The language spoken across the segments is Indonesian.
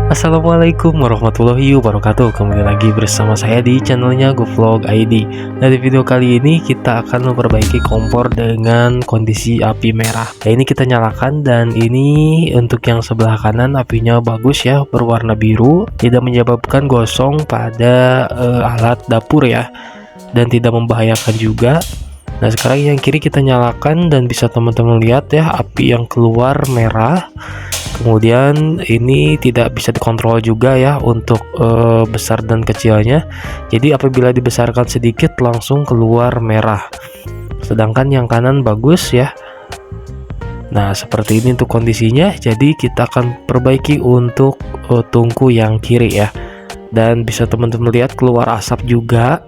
Assalamualaikum warahmatullahi wabarakatuh. Kembali lagi bersama saya di channelnya GoVlog ID. Nah, di video kali ini kita akan memperbaiki kompor dengan kondisi api merah. Nah, ini kita nyalakan, dan ini untuk yang sebelah kanan apinya bagus ya, berwarna biru, tidak menyebabkan gosong pada alat dapur ya, dan tidak membahayakan juga. Nah, sekarang yang kiri kita nyalakan, dan bisa teman-teman lihat ya, api yang keluar merah. Kemudian ini tidak bisa dikontrol juga ya untuk besar dan kecilnya. Jadi apabila dibesarkan sedikit langsung keluar merah. Sedangkan yang kanan bagus ya. Nah, seperti ini untuk kondisinya. Jadi kita akan perbaiki untuk tungku yang kiri ya. Dan bisa teman-teman lihat keluar asap juga.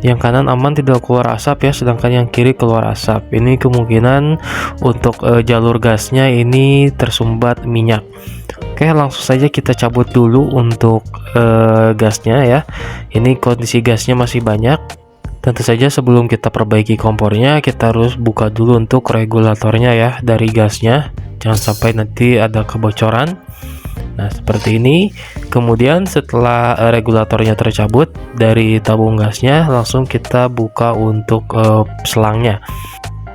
Yang kanan aman, tidak keluar asap ya, sedangkan yang kiri keluar asap. Ini kemungkinan untuk jalur gasnya ini tersumbat minyak. Oke, langsung saja kita cabut dulu untuk gasnya ya. Ini kondisi gasnya masih banyak. Tentu saja sebelum kita perbaiki kompornya, kita harus buka dulu untuk regulatornya ya dari gasnya. Jangan sampai nanti ada kebocoran. Nah, seperti ini. Kemudian setelah regulatornya tercabut dari tabung gasnya, langsung kita buka untuk selangnya.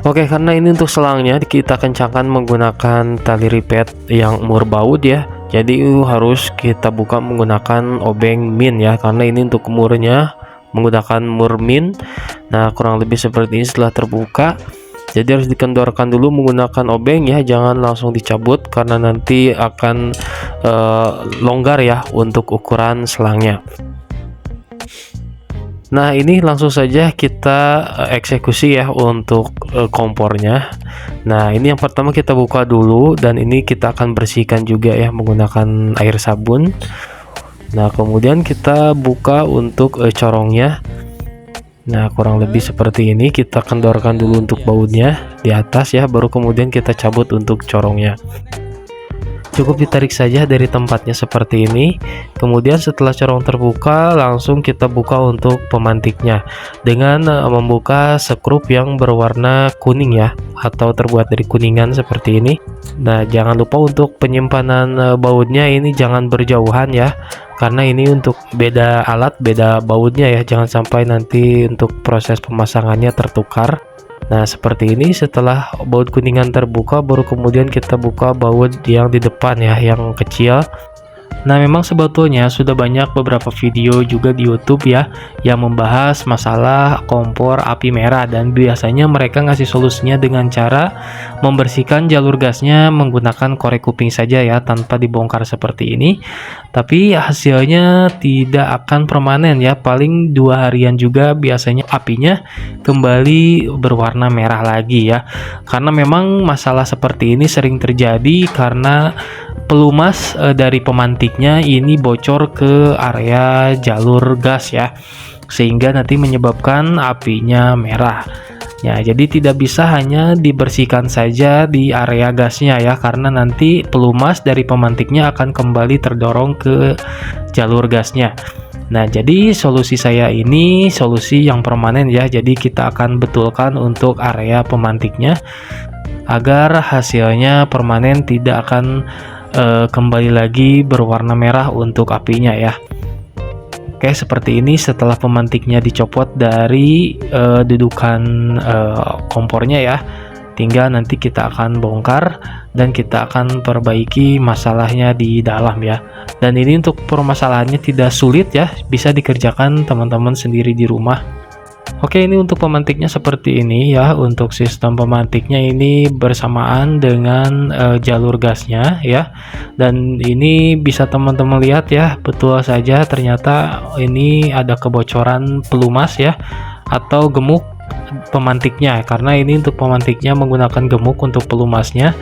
Oke, karena ini untuk selangnya kita kencangkan menggunakan tali ripet yang mur baut ya. Jadi harus kita buka menggunakan obeng min ya, karena ini untuk murnya menggunakan mur min. Nah, kurang lebih seperti ini setelah terbuka. Jadi harus dikendorkan dulu menggunakan obeng ya, jangan langsung dicabut karena nanti akan longgar ya untuk ukuran selangnya. Nah, ini langsung saja kita eksekusi ya untuk kompornya. Nah, ini yang pertama kita buka dulu, dan ini kita akan bersihkan juga ya menggunakan air sabun. Nah, kemudian kita buka untuk corongnya. Nah, kurang lebih seperti ini. Kita kendorkan dulu untuk bautnya di atas ya, baru kemudian kita cabut untuk corongnya. Cukup ditarik saja dari tempatnya seperti ini. Kemudian setelah corong terbuka, langsung kita buka untuk pemantiknya dengan membuka sekrup yang berwarna kuning ya, atau terbuat dari kuningan seperti ini. Nah, jangan lupa untuk penyimpanan bautnya ini jangan berjauhan ya, karena ini untuk beda alat, beda bautnya ya, jangan sampai nanti untuk proses pemasangannya tertukar. Nah, seperti ini. Setelah baut kuningan terbuka, baru kemudian kita buka baut yang di depan ya, yang kecil. Nah, memang sebetulnya sudah banyak beberapa video juga di YouTube ya yang membahas masalah kompor api merah, dan biasanya mereka ngasih solusinya dengan cara membersihkan jalur gasnya menggunakan korek kuping saja ya, tanpa dibongkar seperti ini. Tapi hasilnya tidak akan permanen ya, paling 2 harian juga biasanya apinya kembali berwarna merah lagi ya. Karena memang masalah seperti ini sering terjadi karena pelumas dari pemantiknya ini bocor ke area jalur gas ya, sehingga nanti menyebabkan apinya merah ya. Jadi tidak bisa hanya dibersihkan saja di area gasnya ya, karena nanti pelumas dari pemantiknya akan kembali terdorong ke jalur gasnya. Nah, jadi solusi saya ini solusi yang permanen ya. Jadi kita akan betulkan untuk area pemantiknya agar hasilnya permanen, tidak akan kembali lagi berwarna merah untuk apinya ya. Oke, seperti ini. Setelah pemantiknya dicopot dari dudukan kompornya ya, tinggal nanti kita akan bongkar dan kita akan perbaiki masalahnya di dalam ya. Dan ini untuk permasalahannya tidak sulit ya, bisa dikerjakan teman-teman sendiri di rumah. Oke, ini untuk pemantiknya seperti ini ya. Untuk sistem pemantiknya ini bersamaan dengan jalur gasnya ya. Dan ini bisa teman-teman lihat ya, betul saja ternyata ini ada kebocoran pelumas ya, atau gemuk pemantiknya, karena ini untuk pemantiknya menggunakan gemuk untuk pelumasnya.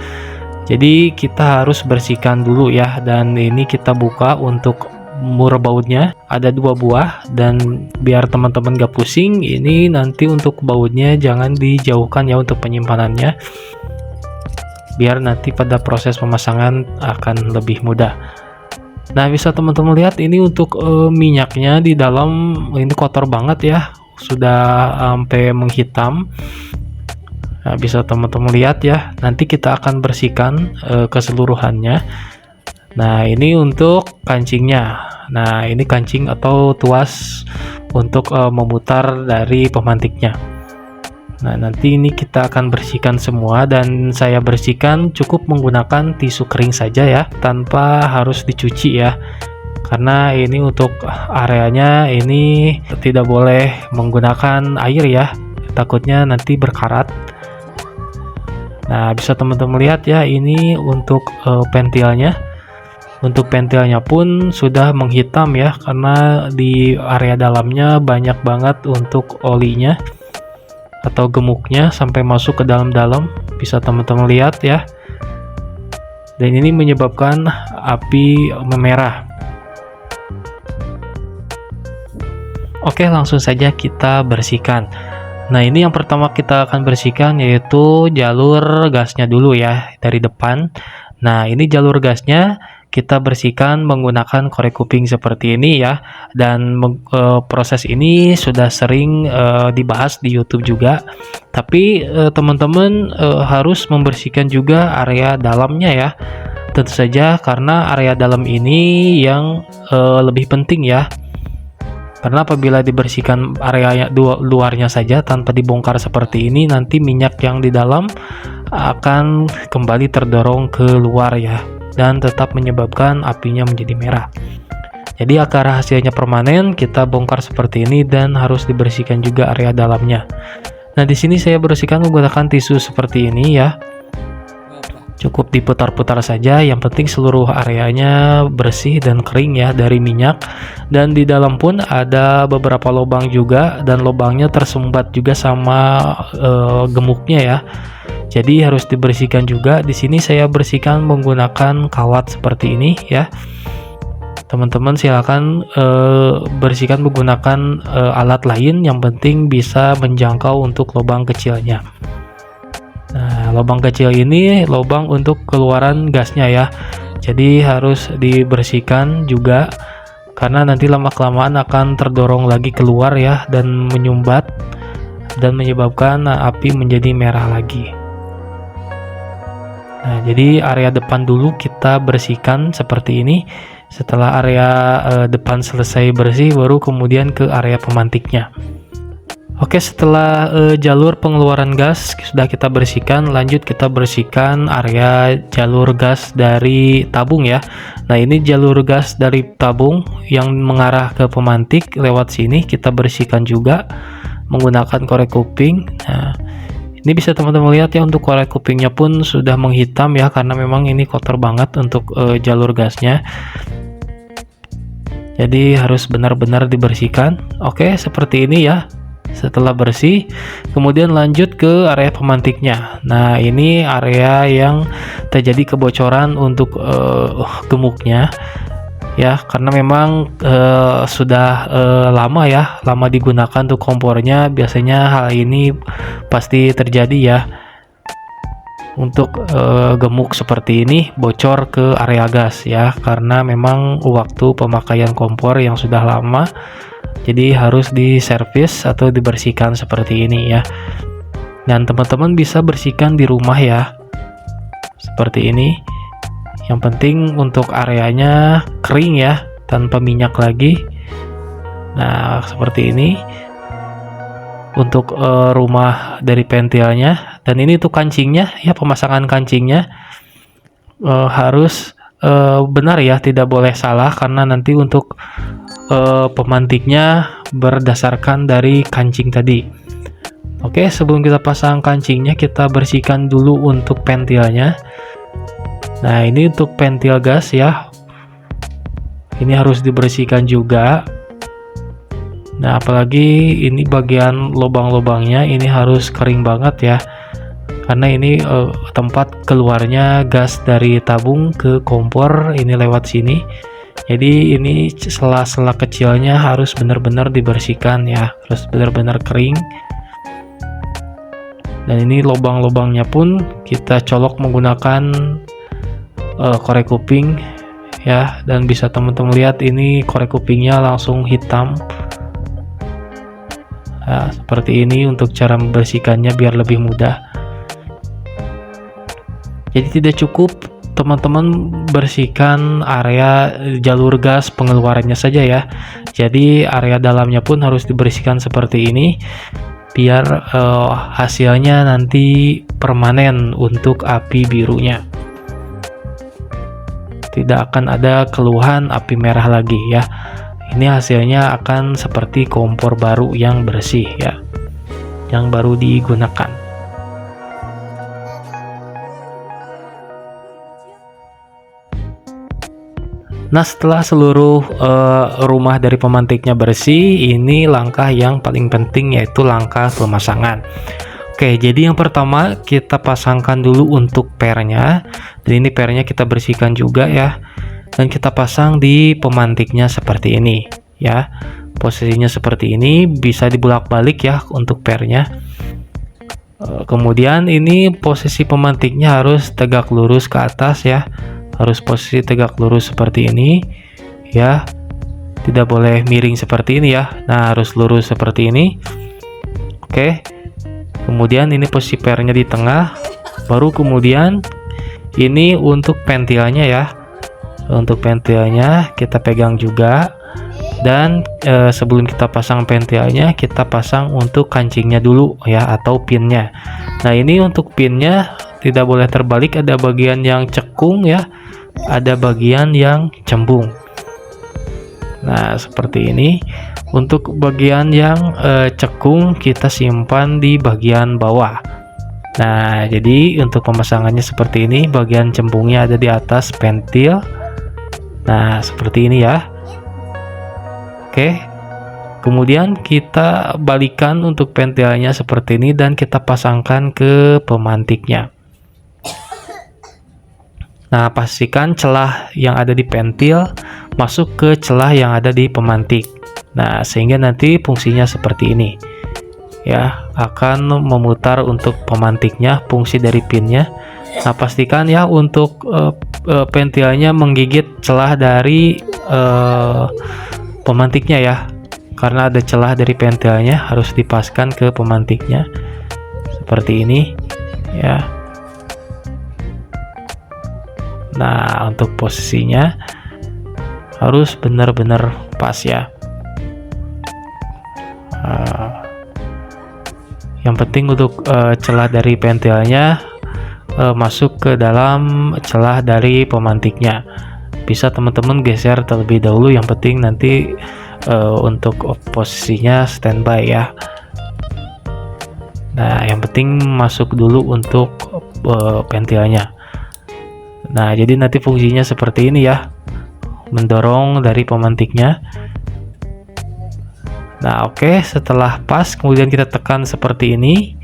Jadi kita harus bersihkan dulu ya. Dan ini kita buka untuk mur bautnya, ada 2 buah, dan biar teman-teman gak pusing, ini nanti untuk bautnya jangan dijauhkan ya untuk penyimpanannya, biar nanti pada proses pemasangan akan lebih mudah. Nah, bisa teman-teman lihat ini untuk minyaknya di dalam ini kotor banget ya, sudah sampai menghitam. Nah, bisa teman-teman lihat ya, nanti kita akan bersihkan keseluruhannya. Nah, ini untuk kancingnya. Nah, ini kancing atau tuas untuk memutar dari pemantiknya. Nah, nanti ini kita akan bersihkan semua, dan saya bersihkan cukup menggunakan tisu kering saja ya, tanpa harus dicuci ya. Karena ini untuk areanya ini tidak boleh menggunakan air ya, takutnya nanti berkarat. Nah, bisa teman-teman lihat ya, ini untuk pentilnya. Untuk pentilnya pun sudah menghitam ya, karena di area dalamnya banyak banget untuk olinya atau gemuknya sampai masuk ke dalam-dalam, bisa teman-teman lihat ya. Dan ini menyebabkan api memerah. Oke, langsung saja kita bersihkan. Nah, ini yang pertama kita akan bersihkan yaitu jalur gasnya dulu ya, dari depan. Nah, ini jalur gasnya kita bersihkan menggunakan korek kuping seperti ini ya. Dan proses ini sudah sering dibahas di YouTube juga. Tapi teman-teman harus membersihkan juga area dalamnya ya. Tentu saja karena area dalam ini yang lebih penting ya. Karena apabila dibersihkan area luarnya saja tanpa dibongkar seperti ini, nanti minyak yang di dalam akan kembali terdorong ke luar ya, dan tetap menyebabkan apinya menjadi merah. Jadi agar hasilnya permanen, kita bongkar seperti ini dan harus dibersihkan juga area dalamnya. Nah, di sini saya bersihkan menggunakan tisu seperti ini ya. Cukup diputar-putar saja, yang penting seluruh areanya bersih dan kering ya dari minyak. Dan di dalam pun ada beberapa lubang juga, dan lubangnya tersumbat juga sama gemuknya ya. Jadi harus dibersihkan juga. Di sini saya bersihkan menggunakan kawat seperti ini ya. Teman-teman silakan bersihkan menggunakan alat lain, yang penting bisa menjangkau untuk lubang kecilnya. Nah, lubang kecil ini lubang untuk keluaran gasnya ya. Jadi harus dibersihkan juga, karena nanti lama-kelamaan akan terdorong lagi keluar ya, dan menyumbat dan menyebabkan api menjadi merah lagi. Nah, jadi area depan dulu kita bersihkan seperti ini. Setelah area depan selesai bersih, baru kemudian ke area pemantiknya. Oke, setelah jalur pengeluaran gas sudah kita bersihkan, lanjut kita bersihkan area jalur gas dari tabung ya. Nah, ini jalur gas dari tabung yang mengarah ke pemantik lewat sini kita bersihkan juga menggunakan korek kuping. Nah, ini bisa teman-teman lihat ya, untuk korek kupingnya pun sudah menghitam ya, karena memang ini kotor banget untuk jalur gasnya. Jadi harus benar-benar dibersihkan. Oke, seperti ini ya. Setelah bersih, kemudian lanjut ke area pemantiknya. Nah, ini area yang terjadi kebocoran untuk gemuknya ya, karena memang sudah lama digunakan untuk kompornya. Biasanya hal ini pasti terjadi ya, untuk gemuk seperti ini bocor ke area gas ya, karena memang waktu pemakaian kompor yang sudah lama. Jadi harus diservis atau dibersihkan seperti ini ya. Dan teman-teman bisa bersihkan di rumah ya, seperti ini. Yang penting untuk areanya kering ya, tanpa minyak lagi. Nah, seperti ini untuk rumah dari pentilnya. Dan ini tuh kancingnya ya, pemasangan kancingnya harus benar ya, tidak boleh salah, karena nanti untuk pemantiknya berdasarkan dari kancing tadi. Oke, sebelum kita pasang kancingnya, kita bersihkan dulu untuk pentilnya. Nah, ini untuk pentil gas ya, ini harus dibersihkan juga. Nah, apalagi ini bagian lubang-lubangnya ini harus kering banget ya, karena ini tempat keluarnya gas dari tabung ke kompor ini lewat sini. Jadi ini sela-sela kecilnya harus benar-benar dibersihkan ya, harus benar-benar kering. Dan ini lubang-lubangnya pun kita colok menggunakan korek kuping ya, dan bisa teman-teman lihat ini korek kupingnya langsung hitam. Nah, seperti ini untuk cara membersihkannya biar lebih mudah. Jadi tidak cukup teman-teman bersihkan area jalur gas pengeluarannya saja ya. Jadi area dalamnya pun harus dibersihkan seperti ini biar hasilnya nanti permanen untuk api birunya. Tidak akan ada keluhan api merah lagi ya. Ini hasilnya akan seperti kompor baru yang bersih ya, yang baru digunakan. Nah, setelah seluruh rumah dari pemantiknya bersih, ini langkah yang paling penting yaitu langkah pemasangan. Oke, jadi yang pertama kita pasangkan dulu untuk pernya. Dan ini pernya kita bersihkan juga ya. Dan kita pasang di pemantiknya seperti ini ya. Posisinya seperti ini, bisa dibolak-balik ya untuk pernya. Kemudian ini posisi pemantiknya harus tegak lurus ke atas ya. Harus posisi tegak lurus seperti ini ya, tidak boleh miring seperti ini ya. Nah, harus lurus seperti ini. Oke, kemudian ini posisi pernya di tengah, baru kemudian ini untuk pentilnya ya. Untuk pentilnya kita pegang juga, dan sebelum kita pasang pentilnya kita pasang untuk kancingnya dulu ya, atau pinnya. Nah, ini untuk pinnya tidak boleh terbalik, ada bagian yang cekung ya, ada bagian yang cembung. Nah, seperti ini. Untuk bagian yang cekung kita simpan di bagian bawah. Nah, jadi untuk pemasangannya seperti ini, bagian cembungnya ada di atas pentil. Nah, seperti ini ya. Oke. Kemudian kita balikan untuk pentilnya seperti ini dan kita pasangkan ke pemantiknya. Nah, pastikan celah yang ada di pentil masuk ke celah yang ada di pemantik. Nah, sehingga nanti fungsinya seperti ini. Ya, akan memutar untuk pemantiknya, fungsi dari pinnya. Nah, pastikan ya untuk pentilnya menggigit celah dari pemantiknya ya. Karena ada celah dari pentilnya, harus dipaskan ke pemantiknya. Seperti ini ya. Nah, untuk posisinya harus benar-benar pas ya. Yang penting untuk celah dari pentilnya masuk ke dalam celah dari pemantiknya. Bisa teman-teman geser terlebih dahulu, yang penting nanti untuk posisinya standby ya. Nah, yang penting masuk dulu untuk pentilnya. Nah, jadi nanti fungsinya seperti ini ya, mendorong dari pemantiknya. Nah, oke, setelah pas kemudian kita tekan seperti ini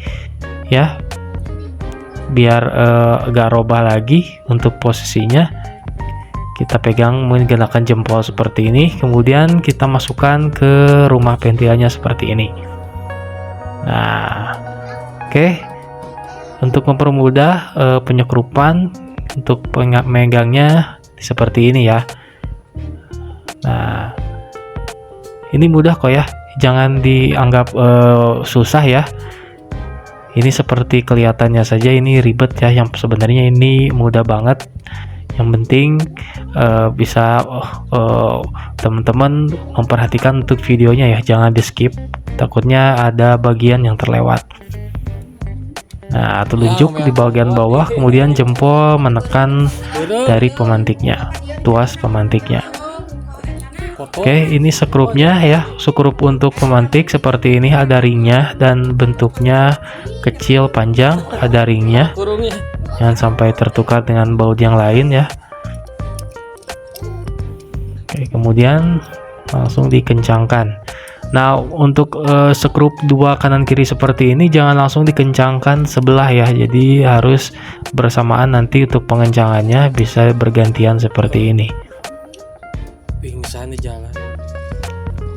ya, biar gak robah lagi untuk posisinya. Kita pegang menggunakan jempol seperti ini, kemudian kita masukkan ke rumah pentilnya seperti ini. Nah, oke, untuk mempermudah penyekrupan, untuk megangnya seperti ini ya. Nah, ini mudah kok ya, jangan dianggap susah ya. Ini seperti kelihatannya saja ini ribet ya, yang sebenarnya ini mudah banget. Yang penting bisa teman-teman memperhatikan untuk videonya ya, jangan di skip, takutnya ada bagian yang terlewat. Nah, telunjuk di bagian bawah, kemudian jempol menekan dari pemantiknya, tuas pemantiknya. Oke, ini skrupnya ya, skrup untuk pemantik seperti ini, ada ringnya dan bentuknya kecil panjang, ada ringnya. Jangan sampai tertukar dengan baut yang lain ya. Oke, kemudian langsung dikencangkan. Nah, untuk skrup dua kanan kiri seperti ini jangan langsung dikencangkan sebelah ya. Jadi harus bersamaan, nanti untuk pengencangannya bisa bergantian seperti ini. Pingsan di jalan.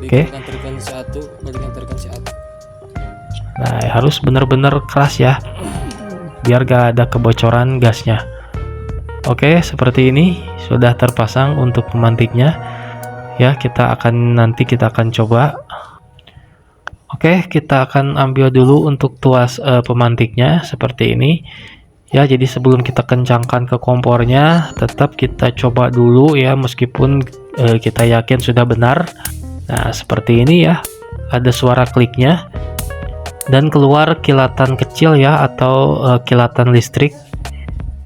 Oke. Nah, harus benar-benar keras ya, biar gak ada kebocoran gasnya. Oke, seperti ini sudah terpasang untuk pemantiknya ya. Nanti kita akan coba. Oke, kita akan ambil dulu untuk tuas pemantiknya seperti ini Ya, jadi sebelum kita kencangkan ke kompornya, tetap kita coba dulu ya, meskipun kita yakin sudah benar. Nah, seperti ini ya, ada suara kliknya dan keluar kilatan kecil ya, atau kilatan listrik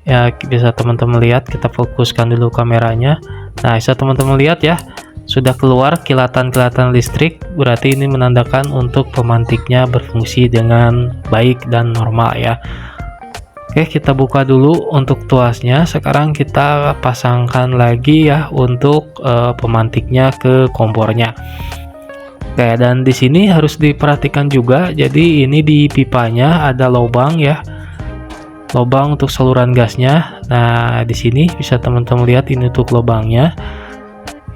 ya. Bisa teman-teman lihat, kita fokuskan dulu kameranya. Nah, bisa teman-teman lihat ya, sudah keluar kilatan-kilatan listrik, berarti ini menandakan untuk pemantiknya berfungsi dengan baik dan normal ya. Oke, kita buka dulu untuk tuasnya. Sekarang kita pasangkan lagi ya untuk pemantiknya ke kompornya. Oke, dan di sini harus diperhatikan juga, jadi ini di pipanya ada lubang ya, lubang untuk saluran gasnya. Nah, di sini bisa teman-teman lihat, ini untuk lubangnya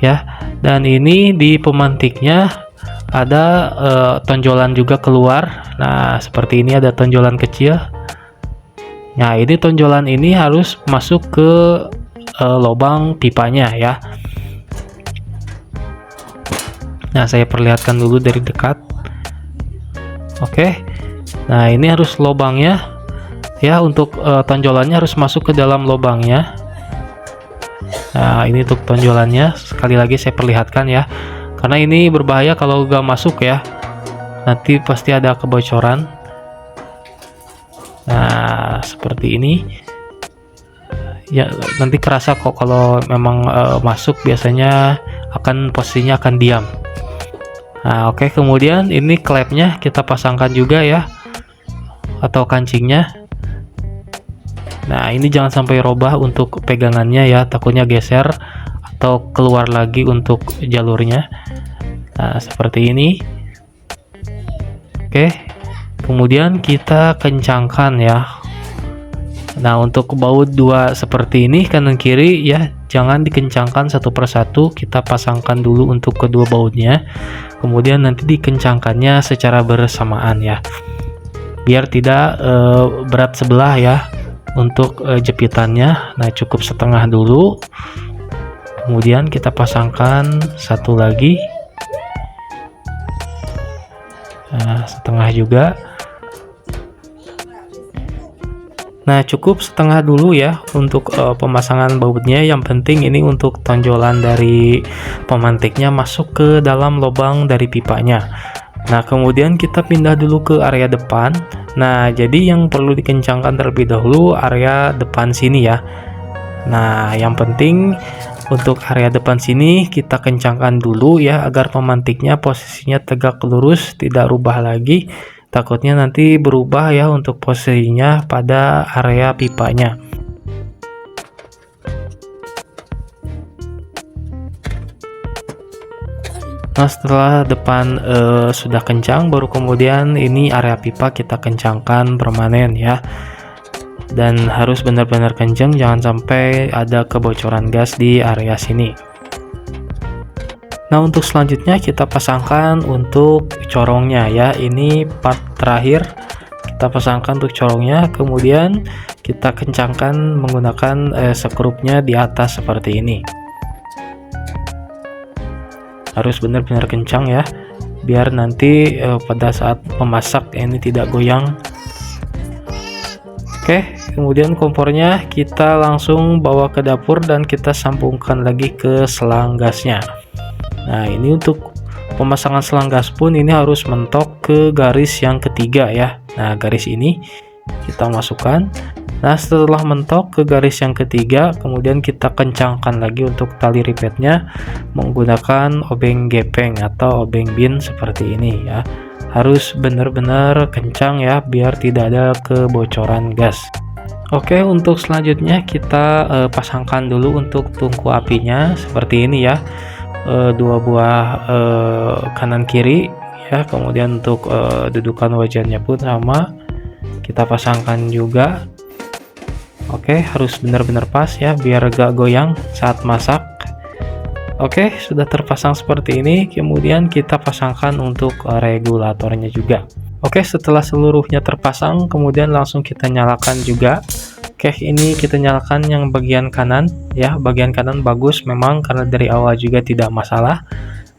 ya. Dan ini di pemantiknya ada tonjolan juga keluar. Nah, seperti ini ada tonjolan kecil. Nah, ini tonjolan ini harus masuk ke lubang pipanya ya. Nah, saya perlihatkan dulu dari dekat. Oke. Nah, ini harus lubangnya ya, untuk tonjolannya harus masuk ke dalam lubangnya. Nah, ini untuk tonjolannya, sekali lagi saya perlihatkan ya, karena ini berbahaya kalau gak masuk ya, nanti pasti ada kebocoran. Nah, seperti ini ya, nanti kerasa kok kalau memang masuk, biasanya posisinya akan diam. Nah, oke, kemudian ini klepnya kita pasangkan juga ya, atau kancingnya. Nah, ini jangan sampai robah untuk pegangannya ya, takutnya geser atau keluar lagi untuk jalurnya. Nah, seperti ini. Oke, kemudian kita kencangkan ya. Nah, untuk baut dua seperti ini kanan kiri ya, jangan dikencangkan satu persatu, kita pasangkan dulu untuk kedua bautnya, kemudian nanti dikencangkannya secara bersamaan ya, biar tidak berat sebelah ya. Untuk jepitannya, nah cukup setengah dulu, kemudian kita pasangkan satu lagi, nah setengah juga. Nah, cukup setengah dulu ya untuk pemasangan bautnya. Yang penting ini untuk tonjolan dari pemantiknya masuk ke dalam lubang dari pipanya. Nah, kemudian kita pindah dulu ke area depan. Nah, jadi yang perlu dikencangkan terlebih dahulu area depan sini ya. Nah, yang penting untuk area depan sini kita kencangkan dulu ya, agar pemantiknya posisinya tegak lurus, tidak rubah lagi. Takutnya nanti berubah ya untuk posisinya pada area pipanya. Nah, setelah depan sudah kencang, baru kemudian ini area pipa kita kencangkan permanen ya, dan harus benar-benar kencang, jangan sampai ada kebocoran gas di area sini. Nah, untuk selanjutnya kita pasangkan untuk corongnya ya, ini part terakhir kita pasangkan untuk corongnya, kemudian kita kencangkan menggunakan skrupnya di atas seperti ini. Harus benar-benar kencang ya, biar nanti pada saat memasak ini tidak goyang. Oke, kemudian kompornya kita langsung bawa ke dapur dan kita sambungkan lagi ke selang gasnya. Nah, ini untuk pemasangan selang gas pun ini harus mentok ke garis yang ketiga ya. Nah, garis ini kita masukkan. Nah, setelah mentok ke garis yang ketiga, kemudian kita kencangkan lagi untuk tali ripetnya menggunakan obeng gepeng atau obeng bin seperti ini ya. Harus benar-benar kencang ya, biar tidak ada kebocoran gas. Oke, untuk selanjutnya kita pasangkan dulu untuk tungku apinya seperti ini ya. Dua buah kanan kiri ya, kemudian untuk dudukan wajannya pun sama kita pasangkan juga. Oke, harus benar-benar pas ya, biar gak goyang saat masak. Oke, sudah terpasang seperti ini. Kemudian kita pasangkan untuk regulatornya juga. Oke, setelah seluruhnya terpasang, kemudian langsung kita nyalakan juga. Oke, ini kita nyalakan yang bagian kanan ya. Bagian kanan bagus memang, karena dari awal juga tidak masalah.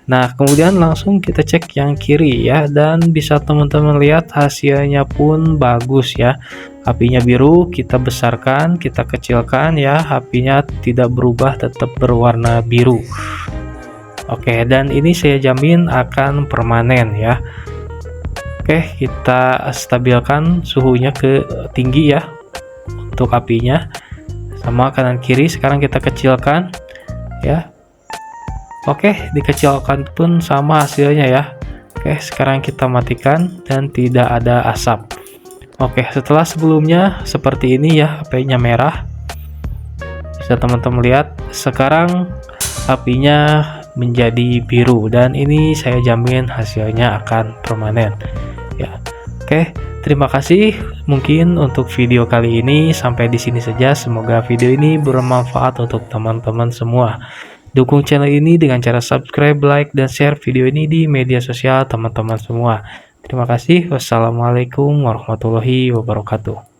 Nah, kemudian langsung kita cek yang kiri ya, dan bisa teman-teman lihat hasilnya pun bagus ya. Apinya biru, kita besarkan, kita kecilkan ya, apinya tidak berubah, tetap berwarna biru. Oke, dan ini saya jamin akan permanen ya. Oke, kita stabilkan suhunya ke tinggi ya untuk apinya. Sama kanan kiri, sekarang kita kecilkan ya. Oke, dikecilkan pun sama hasilnya ya. Oke, sekarang kita matikan dan tidak ada asap. Oke, setelah sebelumnya seperti ini ya, apinya merah. Bisa teman-teman lihat, sekarang apinya menjadi biru dan ini saya jamin hasilnya akan permanen ya. Oke, terima kasih mungkin untuk video kali ini sampai di sini saja. Semoga video ini bermanfaat untuk teman-teman semua. Dukung channel ini dengan cara subscribe, like, dan share video ini di media sosial teman-teman semua. Terima kasih. Wassalamualaikum warahmatullahi wabarakatuh.